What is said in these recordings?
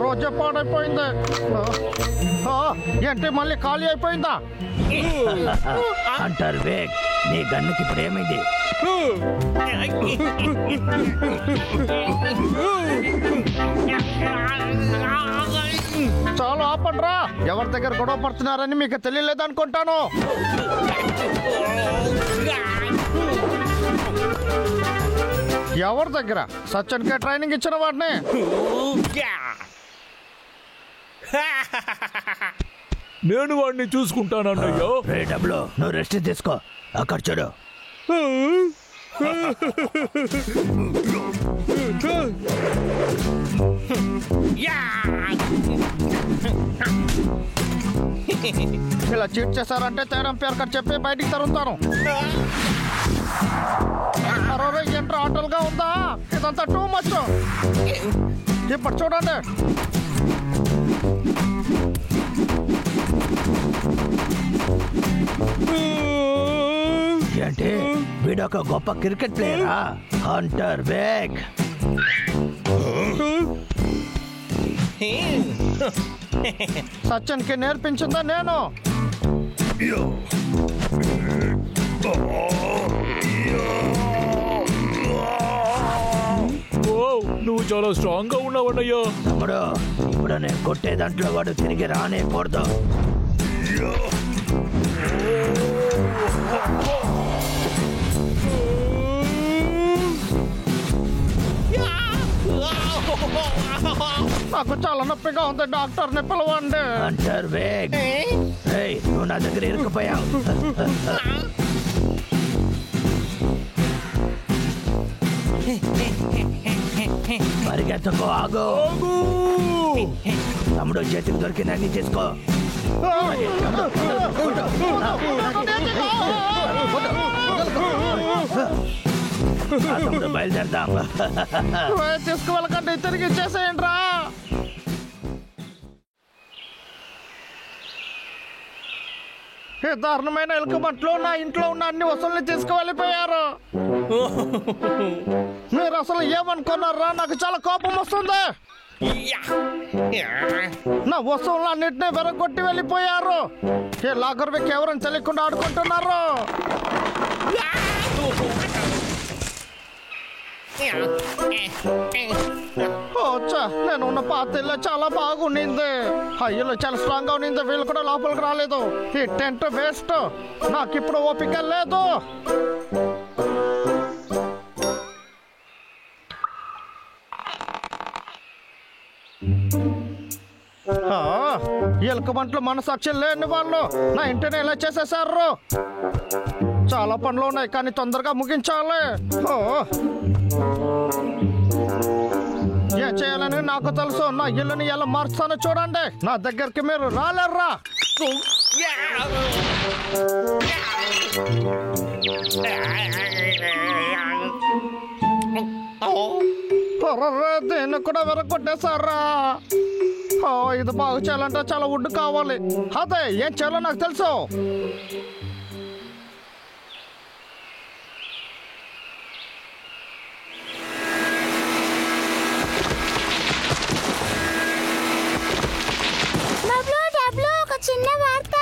రోజే పాడైపోయింది. ఏంటి మళ్ళీ ఖాళీ అయిపోయిందా? అంటారు వేగ్, నీ గన్నుకి ఇప్పుడు ఏమైంది? చాలా ఆపండ్రా, ఎవరి దగ్గర గొడవ పడుతున్నారని మీకు తెలియలేదనుకుంటాను. ఎవరి దగ్గర? సచిన్ కే ట్రైనింగ్ ఇచ్చిన వాడిని. నేను వాడిని చూసుకుంటానన్నయ్యో. రే డబ్లు, నువ్వు రెస్ట్ తీసుకో. అక్కడ చూడు. ఇలా చీట్ చేశారంటే తేరం పేరు కట్ చెప్పి బయటికి తరుతాను. అరే ఏంట్రా ఆటలుగా ఉందా? ఇదంతా టూ మచ్. ఇప్పుడు చూడండి. ఏంటి వీడొక గొప్ప క్రికెట్ ప్లేయరా? హంటర్ వేగ్. సచిన్ కి నేర్పించిందా నేను? నువ్వు చాలా స్ట్రాంగ్ గా ఉన్నావన్నయ్యా. తమ్ముడు, ఇప్పుడు నేను కొట్టే దాంట్లో వాడు తిరిగి రానేకూడదు. నాకు చాలా నొప్పిగా ఉంది, డాక్టర్ని పిలవండి. హంటర్ వేగ్, నువ్వు నా దగ్గర ఇరుక్కుపోయావు. పరిగెత్తకో, ఆగో. తమ్ముడు, చేతికి దొరికిందని చేసుకో. తమ్ముడు, బయలుదేరదాం. తీసుకువెళ్ళకండి, తిరిగి ఇచ్చేసేయండి రా. ఈ దారుణమైన ఎలుకబట్లు నా ఇంట్లో ఉన్న అన్ని వస్తువుల్ని తీసుకువెళ్ళిపోయారు. మీరు అసలు ఏమనుకున్నారా? నాకు చాలా కోపం వస్తుంది. నా వస్తువులు అన్నింటినీ వెరగొట్టి వెళ్ళిపోయారు. ఈ లాగర్ వ్యక్తి ఎవరని తెలియకుండా ఆడుకుంటున్నారు. నేను ఉన్న పాత ఇల్లు చాలా బాగుండింది. ఆ ఇల్లు చాలా స్ట్రాంగ్ గా ఉండింది. వీళ్ళు కూడా లోపలికి రాలేదు. ఈ టెంట్ వేస్ట్. నాకు ఇప్పుడు ఓపిక లేదు. ఎలుకబంట్లు మనసాక్షి లేని వాళ్ళు నా ఇంటిని ఇలా చేసేసారు. చాలా పనులు ఉన్నాయి, కానీ తొందరగా ముగించాలి. ఏం చేయాలని నాకు తెలుసు. నా ఇల్లుని ఎలా మార్చానో చూడండి. నా దగ్గరికి మీరు రాలేర్రా. దీన్ని కూడా వెరగొట్టేశారా? ఇది బాగు చేయాలంటే చాలా వుడ్ కావాలి. అదే ఏం చేయాలో నాకు తెలుసు. చిన్న వార్త.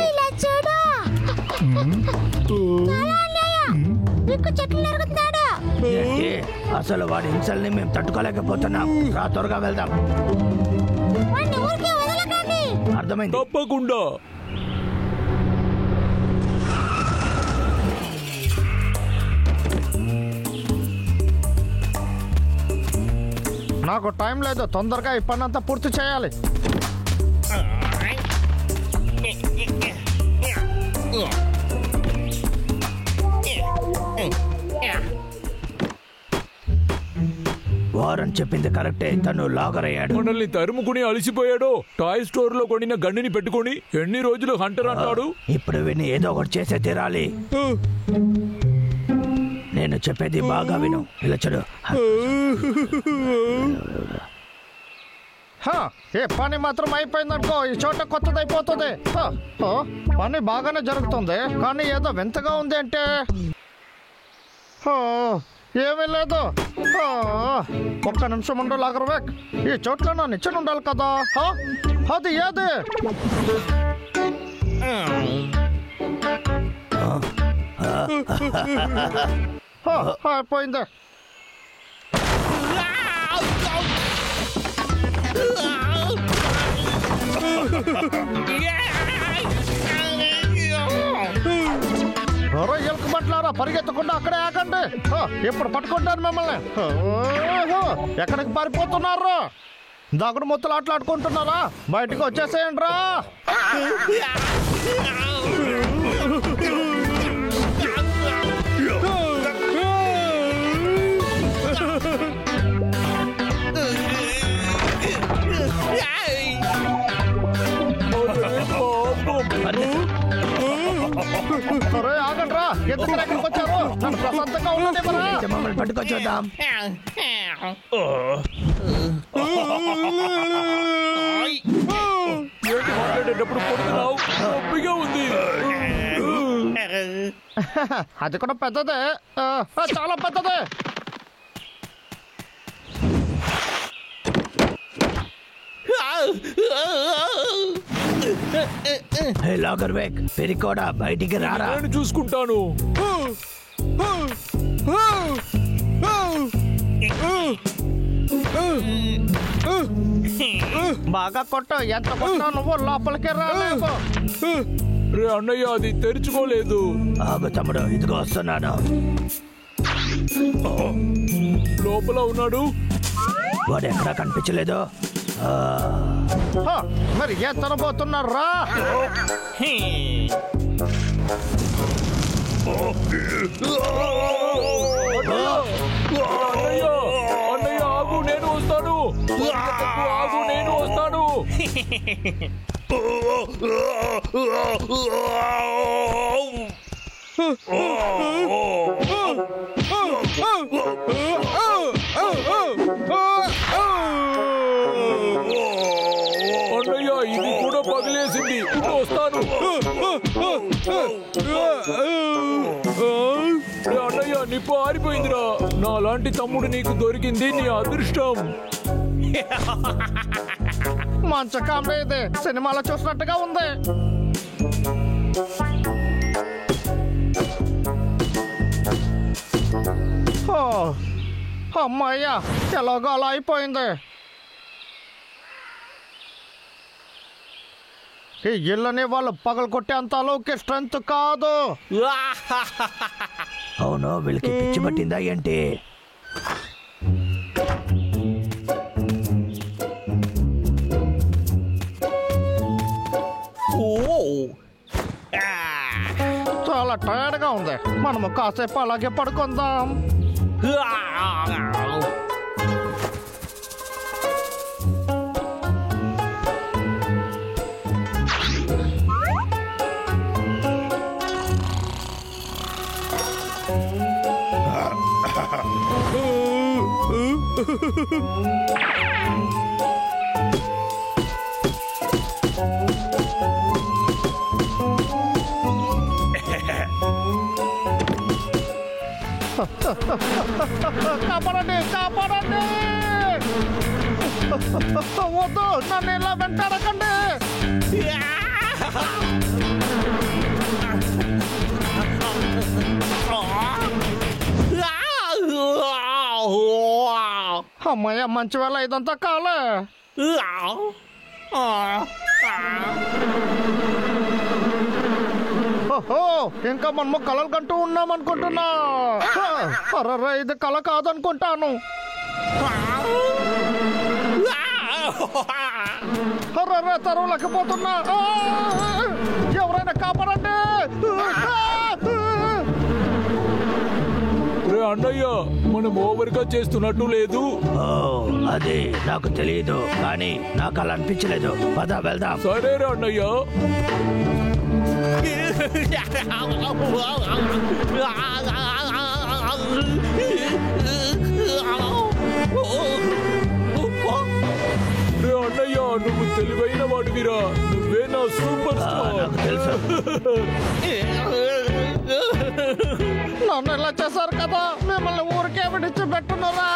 ఇలా చూడు. చెట్లు నరుగుతున్నాడు. అసలు వాడి హింసల్ని మేము తట్టుకోలేకపోతున్నాం. రా, త్వరగా వెళ్దాం. అర్థమైంది. తప్పకుండా. నాకు టైం లేదు. తొందరగా ఈ పని అంతా పూర్తి చేయాలి. వారని చెప్పింది కరెక్టే. తను లాగర్ అయ్యాడు. మనల్ని తరుముకుని అలసిపోయాడు. టాయ్ స్టోర్ లో కొనిన గన్నిని పెట్టుకుని ఎన్ని రోజులు హంటర్ అంటాడు. ఇప్పుడు విని ఏదో ఒకటి చేసే తీరాలి. నేను చెప్పేది బాగా విను. ఇలా చూడు. ఏ పని మాత్రం అయిపోయిందనుకో, ఈ చోట కొత్తది అయిపోతుంది. పని బాగానే జరుగుతుంది, కానీ ఏదో వింతగా ఉంది. అంటే ఏమీ లేదు. ఒక్క నిమిషం ఉండు లాగర్వేక్. ఈ చోట్ల నా నిచ్చెన ఉండాలి కదా. అది ఏది? అయిపోయింది. ఎలుక బట్లారా, పరిగెత్తకుండా అక్కడే ఆగండి. ఇప్పుడు పట్టుకుంటాను మిమ్మల్ని. ఎక్కడికి పారిపోతున్నారు? దాగుడు ముత్తలు ఆటలాడుకుంటున్నారా? బయటకు వచ్చేసేయండి రా. అరే ఆగండి రా. ఎందుకు ఎక్కడికి వచ్చారు? నన్ను ప్రశాంతంగా ఉండండి. మమ్మల్ని పట్టుకొచ్చేద్దాం. మాట్లాడేటప్పుడు కొడుతున్నావు, నొప్పిగా ఉంది. అది కూడా పెద్దదే, చాలా పెద్దదే. లాగర్వేక్, పెరికోడా బయటికి రారా. నేను చూసుకుంటాను. బాగా కొట్టు. ఎంత కొట్టా నువ్వు లోపలికి రాలేవు. రే అన్నయ్య, అది తెరుచుకోలేదు. ఆగు తమ్ముడు, ఇదిగో వస్తున్నాను. లోపల ఉన్నాడు. వాడు ఎక్కడా కనిపించలేదు. మరి ఏ తనబోతున్నారా? అన్నయ్య ఆగు, నేను వస్తాను. ఆగు, నేను వస్తాను. అన్నయ్య, ఇది కూడా పగిలేసింది. వస్తాను. అన్నయ్య, నిప్పు ఆరిపోయిందిరా. నా లాంటి తమ్ముడు నీకు దొరికింది, నీ అదృష్టం. మంచి కామెడీ ఇది. సినిమాలో చూసినట్టుగా ఉంది. అమ్మాయ్యా, ఎలాగో అలా అయిపోయింది. ఈ ఇళ్ళని వాళ్ళు పగలు కొట్టేంత లోకి స్ట్రెంత్ కాదు. అవును, వీళ్ళకి పిచ్చి పట్టిందా ఏంటి? చాలా టైర్డ్ గా ఉంది. మనము కాసేపు అలాగే పడుకుందాం. కాపాడండి, కాపాడండి. వద్దు, నన్ను ఇలా వెంటాడకండి. అమ్మాయ, మంచి వేళ ఇదంతా కాలే. ఓహో, ఇంకా మనము కలలు కంటూ ఉన్నాం అనుకుంటున్నా. అర్రర్రా, ఇది కళ కాదనుకుంటాను. అర్రర్రా, తరవలేకపోతున్నా. ఎవరైనా కాపాడండి. అన్నయ్య, మనం ఓవర్ గా చేస్తున్నట్టు లేదు. అది నాకు తెలియదు, కానీ నాకు అలా అనిపించలేదు. పద వెళ్దాం. సరేరా అన్నయ్య. అన్నయ్య, నువ్వు తెలివైన వాడివిరా. నువ్వే నా సూపర్ స్టార్. నాకు తెలుసు. నన్ను ఇలా చేశారు కదా, మిమ్మల్ని ఊరికే విడిచిపెట్టునురా.